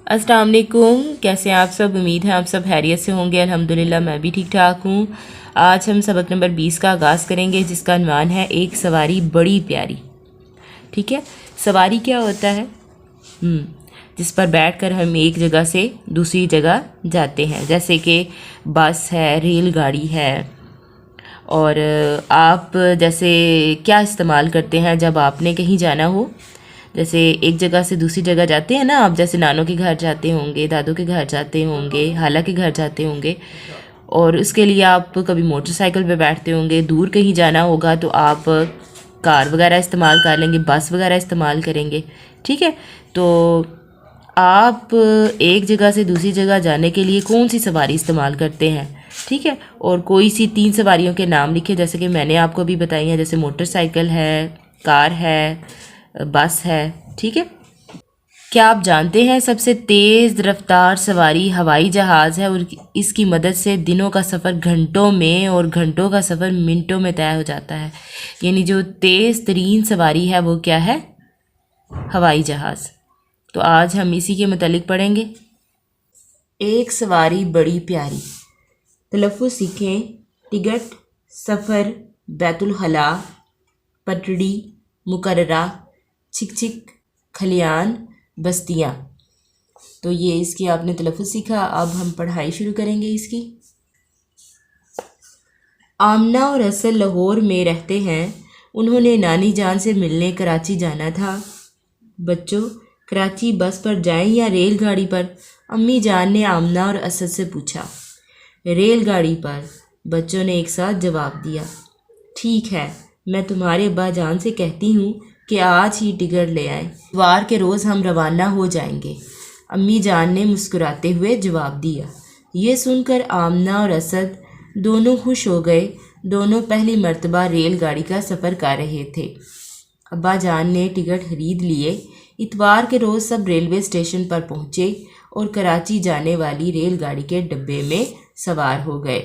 अस्सलाम वालेकुम, कैसे हैं आप सब। उम्मीद है आप सब खैरियत से होंगे। अल्हम्दुलिल्लाह मैं भी ठीक ठाक हूँ। आज हम सबक नंबर 20 का आगाज़ करेंगे, जिसका उन्वान है एक सवारी बड़ी प्यारी। ठीक है, सवारी क्या होता है? जिस पर बैठकर हम एक जगह से दूसरी जगह जाते हैं, जैसे कि बस है, रेलगाड़ी है। और आप जैसे क्या इस्तेमाल करते हैं जब आपने कहीं जाना हो? जैसे एक जगह से दूसरी जगह जाते हैं ना आप, जैसे नानों के घर जाते होंगे, दादों के घर जाते होंगे, खाला के घर जाते होंगे, और उसके लिए आप कभी मोटरसाइकिल पे बैठते होंगे। दूर कहीं जाना होगा तो आप कार वगैरह इस्तेमाल कर लेंगे, बस वगैरह इस्तेमाल करेंगे। ठीक है, तो आप एक जगह से दूसरी जगह जाने के लिए कौन सी सवारी इस्तेमाल करते हैं? ठीक है, और कोई सी 3 सवारियों के नाम लिखे, जैसे कि मैंने आपको अभी बताई हैं, जैसे मोटरसाइकिल है, कार है, बस है। ठीक है, क्या आप जानते हैं सबसे तेज़ रफ्तार सवारी हवाई जहाज़ है, और इसकी मदद से दिनों का सफ़र घंटों में और घंटों का सफ़र मिनटों में तय हो जाता है। यानी जो तेज़ तरीन सवारी है वो क्या है? हवाई जहाज़। तो आज हम इसी के मुतालिक पढ़ेंगे। एक सवारी बड़ी प्यारी। तलफ़्फ़ुज़ सीखें। टिकट, सफ़र, बैतुल खला, पटड़ी, मुकर्ररा, छिक छिक, खलियान, बस्तियाँ। तो ये इसकी आपने तलफ़्फ़ुज़ सीखा। अब हम पढ़ाई शुरू करेंगे इसकी। आमना और असल लाहौर में रहते हैं। उन्होंने नानी जान से मिलने कराची जाना था। बच्चों, कराची बस पर जाएं या रेलगाड़ी पर? अम्मी जान ने आमना और असद से पूछा। रेलगाड़ी पर, बच्चों ने एक साथ जवाब दिया। ठीक है, मैं तुम्हारे अब्बा जान से कहती हूँ कि आज ही टिकट ले आए। इतवार के रोज़ हम रवाना हो जाएंगे, अम्मी जान ने मुस्कुराते हुए जवाब दिया। ये सुनकर आमना और असद दोनों खुश हो गए। दोनों पहली मर्तबा रेलगाड़ी का सफ़र कर रहे थे। अब्बा जान ने टिकट खरीद लिए। इतवार के रोज़ सब रेलवे स्टेशन पर पहुँचे और कराची जाने वाली रेलगाड़ी के डब्बे में सवार हो गए।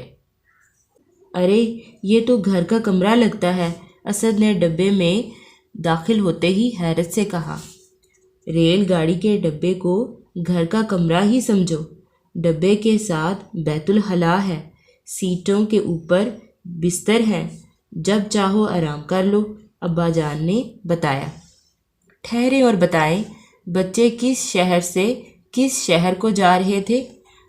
अरे, ये तो घर का कमरा लगता है, असद ने डब्बे में दाखिल होते ही हैरत से कहा। रेलगाड़ी के डब्बे को घर का कमरा ही समझो। डब्बे के साथ बैतुल खला है, सीटों के ऊपर बिस्तर हैं, जब चाहो आराम कर लो, अब्बा जान ने बताया। ठहरे और बताएं, बच्चे किस शहर से किस शहर को जा रहे थे?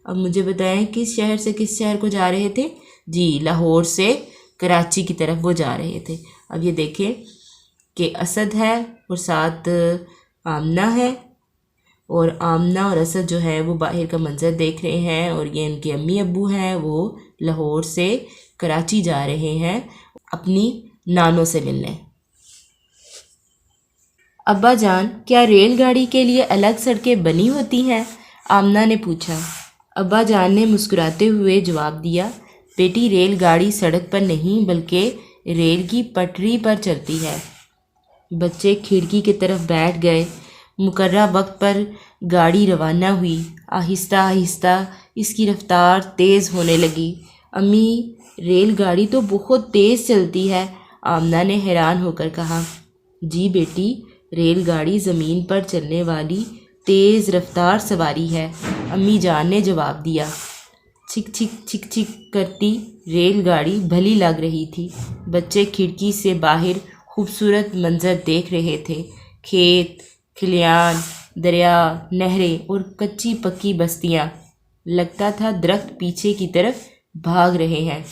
अब मुझे बताएं, किस शहर से किस शहर को जा रहे थे? जी, लाहौर से कराची की तरफ वो जा रहे थे। अब ये देखें कि असद है और साथ आमना है, और आमना और असद जो है वो बाहर का मंजर देख रहे हैं, और ये इनके अम्मी अब्बू हैं, वो लाहौर से कराची जा रहे हैं अपनी नानों से मिलने। अब्बा जान, क्या रेलगाड़ी के लिए अलग सड़कें बनी होती हैं? आमना ने पूछा। अब्बा जान ने मुस्कुराते हुए जवाब दिया। बेटी, रेलगाड़ी सड़क पर नहीं बल्कि रेल की पटरी पर चलती है। बच्चे खिड़की की तरफ बैठ गए। मुकर्रर वक्त पर गाड़ी रवाना हुई। आहिस्ता आहिस्ता इसकी रफ्तार तेज़ होने लगी। अम्मी, रेलगाड़ी तो बहुत तेज़ चलती है, आमना ने हैरान होकर कहा। जी बेटी, रेलगाड़ी ज़मीन पर चलने वाली तेज़ रफ्तार सवारी है, अम्मी जान ने जवाब दिया। छिक छिक करती रेलगाड़ी भली लग रही थी। बच्चे खिड़की से बाहर खूबसूरत मंजर देख रहे थे। खेत, खलियान, दरिया, नहरें और कच्ची पक्की बस्तियाँ। लगता था दरख्त पीछे की तरफ भाग रहे हैं।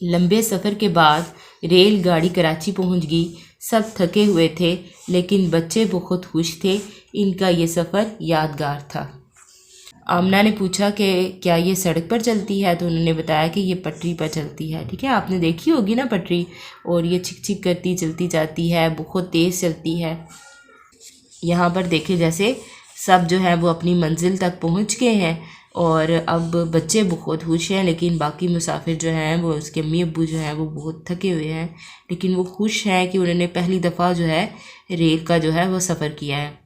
लंबे सफ़र के बाद रेलगाड़ी कराची पहुंच गई। सब थके हुए थे, लेकिन बच्चे बहुत खुश थे। इनका ये सफ़र यादगार था। आमना ने पूछा कि क्या ये सड़क पर चलती है? तो उन्होंने बताया कि ये पटरी पर चलती है। ठीक है, आपने देखी होगी ना पटरी, और ये छिक छिक करती चलती जाती है, बहुत तेज़ चलती है। यहाँ पर देखे जैसे सब जो है वो अपनी मंजिल तक पहुँच गए हैं, और अब बच्चे बहुत खुश हैं, लेकिन बाकी मुसाफिर जो हैं वो, उसके अम्मी अब्बू जो हैं वो बहुत थके हुए हैं, लेकिन वो खुश हैं कि उन्होंने पहली दफ़ा जो है रेल का जो है वो सफ़र किया है।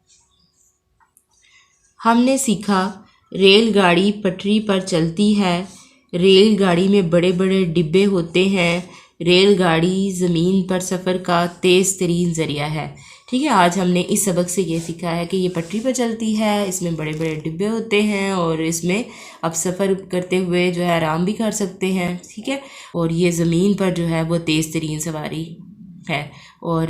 हमने सीखा, रेलगाड़ी पटरी पर चलती है, रेलगाड़ी में बड़े बड़े डिब्बे होते हैं, रेलगाड़ी ज़मीन पर सफ़र का तेज़ तरीन ज़रिया है। ٹھیک ہے، آج ہم نے اس سبق سے یہ سیکھا ہے کہ یہ پٹری پر چلتی ہے، اس میں بڑے بڑے ڈبے ہوتے ہیں اور اس میں آپ سفر کرتے ہوئے جو ہے آرام بھی کر سکتے ہیں، ٹھیک ہے، اور یہ زمین پر جو ہے وہ تیز ترین سواری ہے۔ اور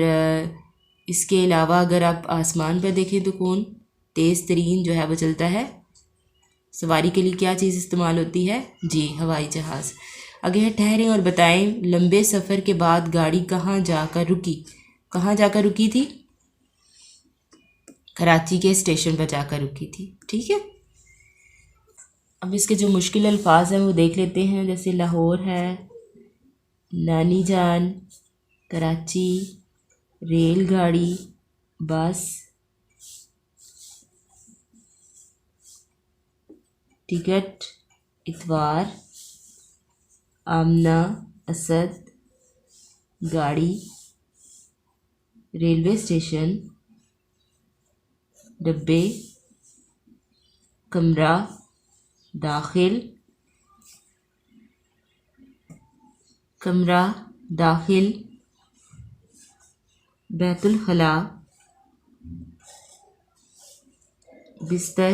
اس کے علاوہ اگر آپ آسمان پر دیکھیں تو کون تیز ترین جو ہے وہ چلتا ہے؟ سواری کے لیے کیا چیز استعمال ہوتی ہے؟ جی، ہوائی جہاز۔ آگے ٹھہریں اور بتائیں، لمبے سفر کے بعد گاڑی کہاں جا کر رکی؟ کہاں جا کر رکی تھی؟ کراچی کے اسٹیشن پر جا کر رکی تھی، ٹھیک ہے۔ اب اس کے جو مشکل الفاظ ہیں وہ دیکھ لیتے ہیں، جیسے لاہور ہے، نانی جان، کراچی، ریل گاڑی، بس، ٹکٹ، اتوار، آمنہ، اسد، گاڑی، ریلوے اسٹیشن، ڈبے، کمرہ، داخل، کمرہ، داخل، بیت الخلا، بستر،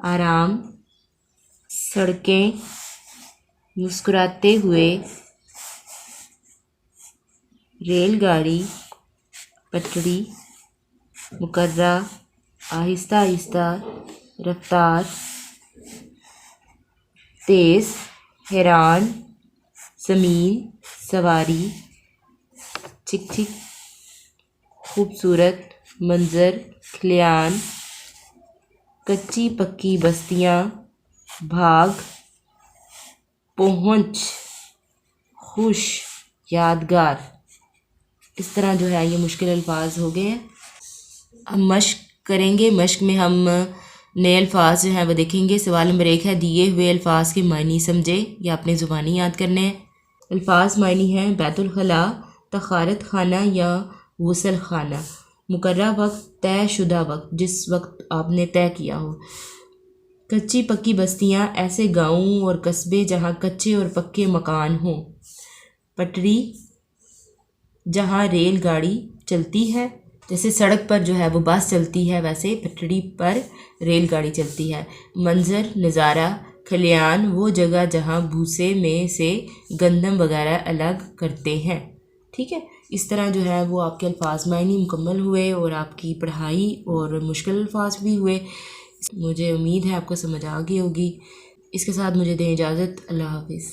آرام، سڑکیں، مسکراتے ہوئے، ریل گاڑی، پٹری، مقررہ، آہستہ آہستہ، رفتار، تیز، حیران، زمین، سواری، چک چک، خوبصورت، منظر، کھلیان، کچی پکی بستیاں، بھاگ، پہنچ، خوش، یادگار۔ اس طرح جو ہے یہ مشکل الفاظ ہو گئے ہیں۔ ہم مشق کریں گے، مشق میں ہم نئے الفاظ جو ہیں وہ دیکھیں گے۔ سوال نمبر 1 ہے، دیے ہوئے الفاظ کے معنی سمجھے، یا اپنے زبانی یاد کرنے ہیں۔ الفاظ معنی ہیں: بیت الخلا، طہارت خانہ یا غسل خانہ، مقررہ وقت، طے شدہ وقت، جس وقت آپ نے طے کیا ہو۔ کچی پکی بستیاں، ایسے گاؤں اور قصبے جہاں کچے اور پکے مکان ہوں۔ پٹری، جہاں ریل گاڑی چلتی ہے، جیسے سڑک پر جو ہے وہ بس چلتی ہے ویسے پٹری پر ریل گاڑی چلتی ہے۔ منظر، نظارہ، کھلیان، وہ جگہ جہاں بھوسے میں سے گندم وغیرہ الگ کرتے ہیں، ٹھیک ہے۔ اس طرح جو ہے وہ آپ کے الفاظ معنی مکمل ہوئے اور آپ کی پڑھائی اور مشکل الفاظ بھی ہوئے۔ مجھے امید ہے آپ کو سمجھ آ گئی ہوگی۔ اس کے ساتھ مجھے دیں اجازت، اللہ حافظ۔